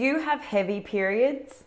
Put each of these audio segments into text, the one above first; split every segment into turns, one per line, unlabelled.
you have heavy periods?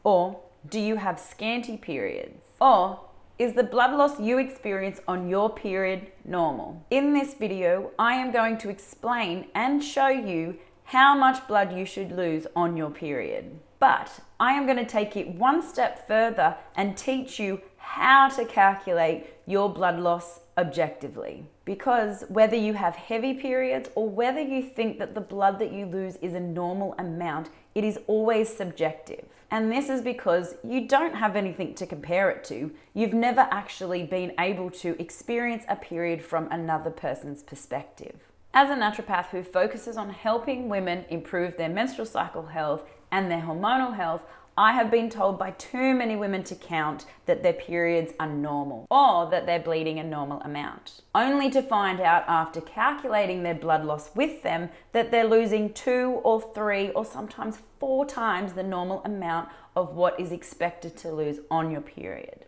Or do you have scanty periods? Or is the blood loss you experience on your period normal? In this video, I am going to explain and show you how much blood you should lose on your period. But I am going to take it one step further and teach you how to calculate your blood loss objectively. Because whether you have heavy periods or whether you think that the blood that you lose is a normal amount, it is always subjective. And this is because you don't have anything to compare it to. You've never actually been able to experience a period from another person's perspective. As a naturopath who focuses on helping women improve their menstrual cycle health and their hormonal health, I have been told by too many women to count that their periods are normal or that they're bleeding a normal amount, only to find out after calculating their blood loss with them that they're losing 2 or 3 or sometimes 4 times the normal amount of what is expected to lose on your period.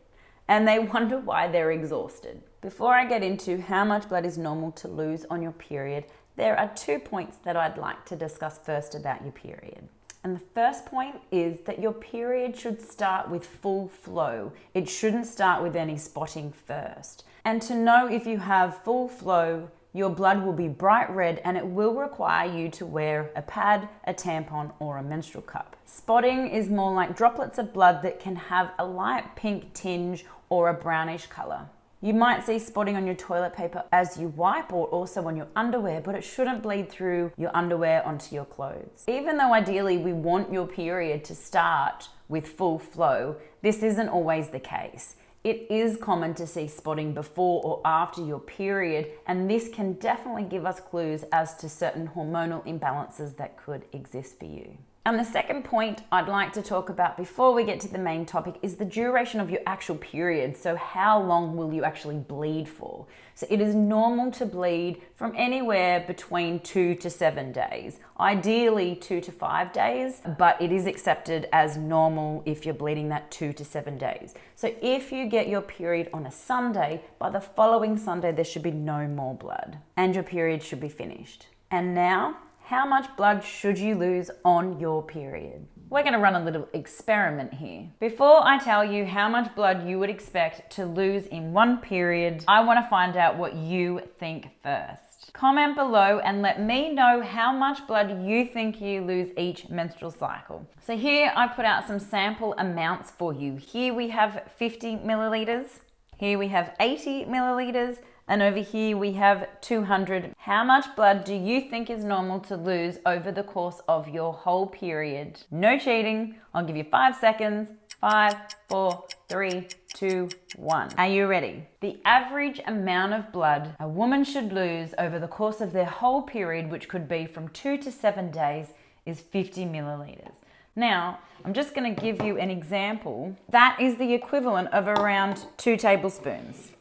And they wonder why they're exhausted. Before I get into how much blood is normal to lose on your period, there are 2 points that I'd like to discuss first about your period. And the first point is that your period should start with full flow. It shouldn't start with any spotting first. And to know if you have full flow, your blood will be bright red and it will require you to wear a pad, a tampon, or a menstrual cup. Spotting is more like droplets of blood that can have a light pink tinge or a brownish color. You might see spotting on your toilet paper as you wipe or also on your underwear, but it shouldn't bleed through your underwear onto your clothes. Even though ideally we want your period to start with full flow, this isn't always the case. It is common to see spotting before or after your period, and this can definitely give us clues as to certain hormonal imbalances that could exist for you. And the second point I'd like to talk about before we get to the main topic is the duration of your actual period. So how long will you actually bleed for? So it is normal to bleed from anywhere between 2 to 7 days, ideally 2 to 5 days, but it is accepted as normal if you're bleeding that 2 to 7 days. So if you get your period on a Sunday, by the following Sunday there should be no more blood and your period should be finished. And now, how much blood should you lose on your period? We're going to run a little experiment here. Before I tell you how much blood you would expect to lose in one period, I want to find out what you think first. Comment below and let me know how much blood you think you lose each menstrual cycle. So here I put out some sample amounts for you. Here we have 50 milliliters. Here we have 80 milliliters. And over here we have 200. How much blood do you think is normal to lose over the course of your whole period? No cheating. I'll give you 5 seconds. 5, 4, 3, 2, 1. Are you ready? The average amount of blood a woman should lose over the course of their whole period, which could be from 2 to 7 days, is 50 milliliters. Now, I'm just going to give you an example. That is the equivalent of around 2 tablespoons.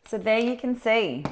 So there you can see,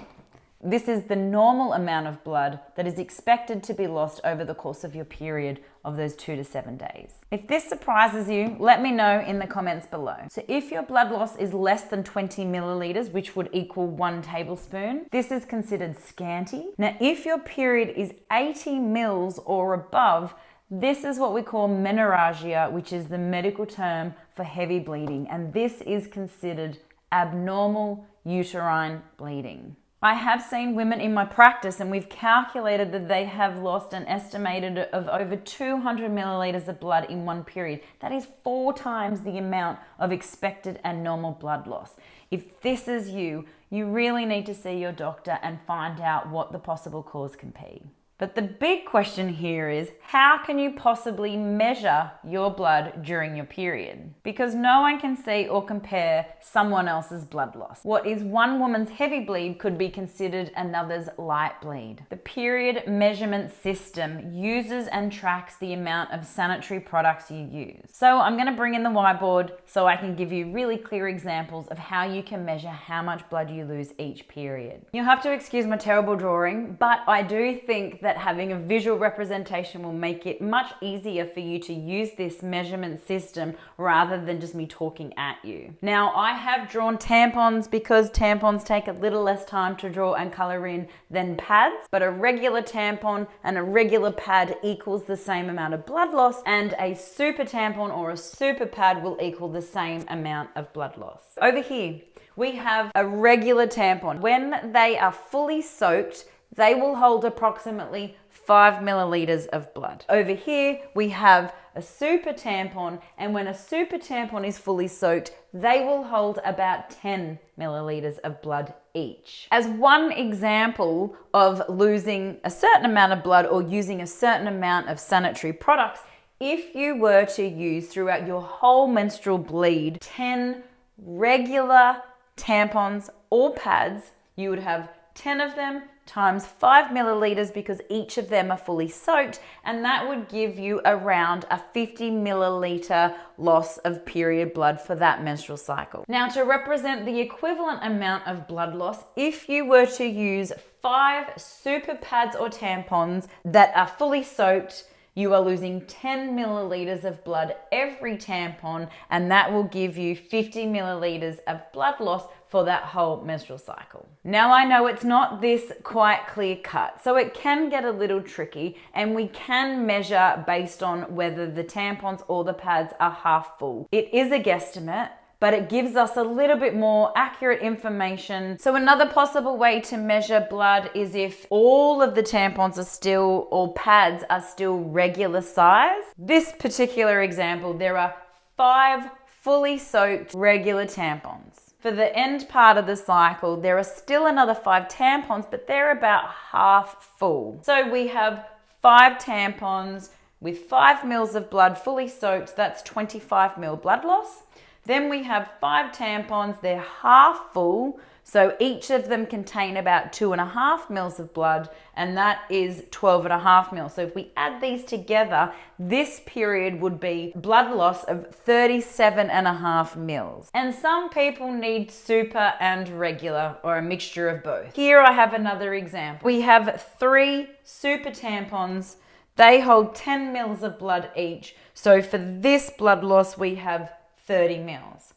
this is the normal amount of blood that is expected to be lost over the course of your period of those 2 to 7 days. If this surprises you, let me know in the comments below. So if your blood loss is less than 20 milliliters, which would equal 1 tablespoon, this is considered scanty. Now, if your period is 80 mils or above, this is what we call menorrhagia, which is the medical term for heavy bleeding, and this is considered abnormal uterine bleeding. I have seen women in my practice and we've calculated that they have lost an estimated of over 200 milliliters of blood in one period. That is 4 times the amount of expected and normal blood loss. If this is you, you really need to see your doctor and find out what the possible cause can be. But the big question here is, how can you possibly measure your blood during your period? Because no one can see or compare someone else's blood loss. What is one woman's heavy bleed could be considered another's light bleed. The period measurement system uses and tracks the amount of sanitary products you use. So I'm going to bring in the whiteboard so I can give you really clear examples of how you can measure how much blood you lose each period. You'll have to excuse my terrible drawing, but I do think that that having a visual representation will make it much easier for you to use this measurement system rather than just me talking at you. Now, I have drawn tampons because tampons take a little less time to draw and color in than pads, but a regular tampon and a regular pad equals the same amount of blood loss, and a super tampon or a super pad will equal the same amount of blood loss. Over here, we have a regular tampon. When they are fully soaked, they will hold approximately 5 milliliters of blood. Over here, we have a super tampon, and when a super tampon is fully soaked, they will hold about 10 milliliters of blood each. As one example of losing a certain amount of blood or using a certain amount of sanitary products, if you were to use throughout your whole menstrual bleed 10 regular tampons or pads, you would have 10 of them times 5 milliliters because each of them are fully soaked, and that would give you around a 50 milliliter loss of period blood for that menstrual cycle. Now, to represent the equivalent amount of blood loss, if you were to use 5 super pads or tampons that are fully soaked, you are losing 10 milliliters of blood every tampon, and that will give you 50 milliliters of blood loss for that whole menstrual cycle. Now, I know it's not this quite clear cut, so it can get a little tricky, and we can measure based on whether the tampons or the pads are half full. It is a guesstimate, but it gives us a little bit more accurate information. So another possible way to measure blood is if all of the tampons are still, or pads are still regular size. This particular example, there are 5 fully soaked regular tampons. For the end part of the cycle, there are still another 5 tampons, but they're about half full. So we have 5 tampons with 5 mils of blood fully soaked. That's 25 mil blood loss. Then we have 5 tampons, they're half full, so each of them contain about 2.5 mils of blood, and that is 12.5 mils. So if we add these together, this period would be blood loss of 37.5 mils. And some people need super and regular, or a mixture of both. Here I have another example. We have 3 super tampons. They hold 10 mils of blood each. So for this blood loss, we have 30 mils.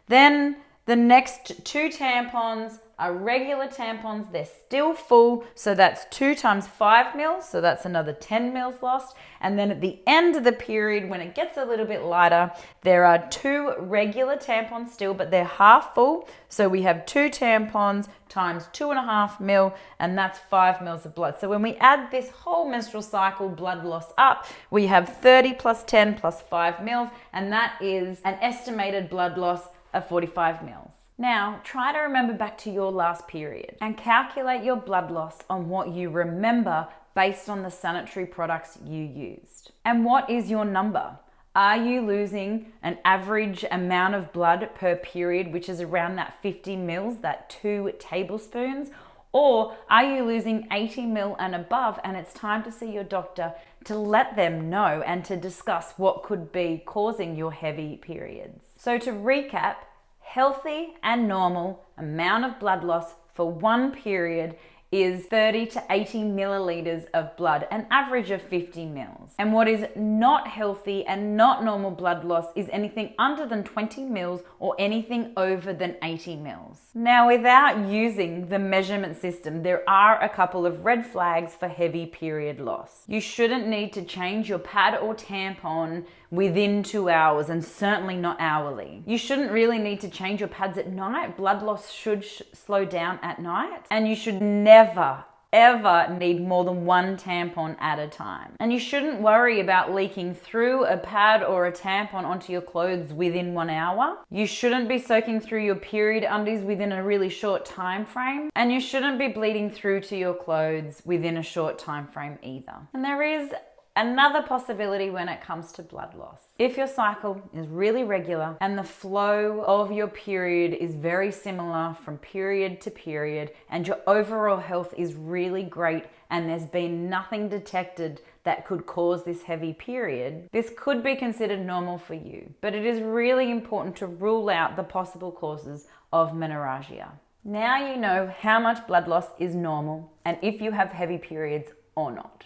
Then the next 2 tampons are regular tampons. They're still full, so that's 2 times 5 mils, so that's another 10 mils lost. And then at the end of the period, when it gets a little bit lighter, there are 2 regular tampons still, but they're half full. So we have 2 tampons times 2.5 mil, and that's 5 mils of blood. So when we add this whole menstrual cycle blood loss up, we have 30 plus 10 plus 5 mils, and that is an estimated blood loss of 45 mils. Now, try to remember back to your last period and calculate your blood loss on what you remember based on the sanitary products you used. And what is your number? Are you losing an average amount of blood per period, which is around that 50 mils, that 2 tablespoons? Or are you losing 80 mil and above, and it's time to see your doctor to let them know and to discuss what could be causing your heavy periods? So to recap, healthy and normal amount of blood loss for one period is 30 to 80 milliliters of blood, an average of 50 mils. And what is not healthy and not normal blood loss is anything under than 20 mils or anything over than 80 mils. Now, without using the measurement system, there are a couple of red flags for heavy period loss. You shouldn't need to change your pad or tampon within 2 hours, and certainly not hourly. You shouldn't really need to change your pads at night. Blood loss should slow down at night, and you should never, ever need more than 1 tampon at a time. And you shouldn't worry about leaking through a pad or a tampon onto your clothes within 1 hour. You shouldn't be soaking through your period undies within a really short time frame, and you shouldn't be bleeding through to your clothes within a short time frame either. And there is another possibility when it comes to blood loss. If your cycle is really regular and the flow of your period is very similar from period to period, and your overall health is really great and there's been nothing detected that could cause this heavy period, this could be considered normal for you. But it is really important to rule out the possible causes of menorrhagia. Now you know how much blood loss is normal, and if you have heavy periods or not.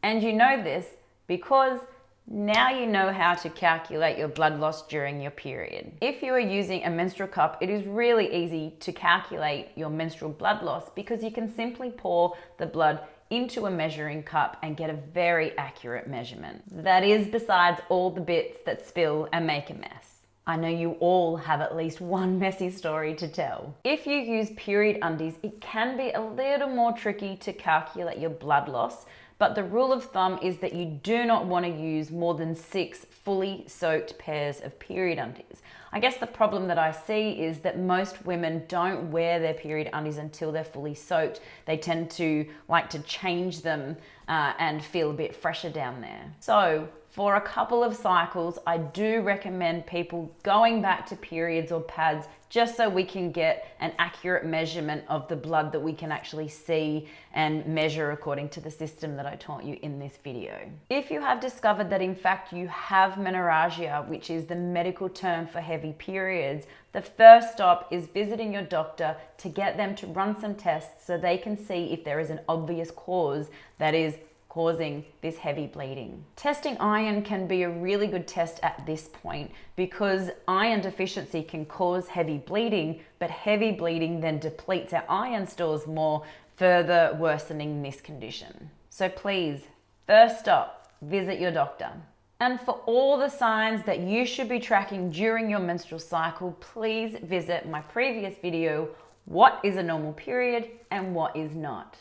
And you know this because now you know how to calculate your blood loss during your period. If you are using a menstrual cup, it is really easy to calculate your menstrual blood loss because you can simply pour the blood into a measuring cup and get a very accurate measurement. That is besides all the bits that spill and make a mess. I know you all have at least one messy story to tell. If you use period undies, it can be a little more tricky to calculate your blood loss, but the rule of thumb is that you do not want to use more than 6 fully soaked pairs of period undies. I guess the problem that I see is that most women don't wear their period undies until they're fully soaked. They tend to like to change them and feel a bit fresher down there. So for a couple of cycles, I do recommend people going back to periods or pads just so we can get an accurate measurement of the blood that we can actually see and measure according to the system that I taught you in this video. If you have discovered that in fact you have menorrhagia, which is the medical term for heavy periods, the first stop is visiting your doctor to get them to run some tests so they can see if there is an obvious cause that is causing this heavy bleeding. Testing iron can be a really good test at this point because iron deficiency can cause heavy bleeding, but heavy bleeding then depletes our iron stores more, further worsening this condition. So please, first stop, visit your doctor. And for all the signs that you should be tracking during your menstrual cycle, please visit my previous video, What is a Normal Period and What is Not?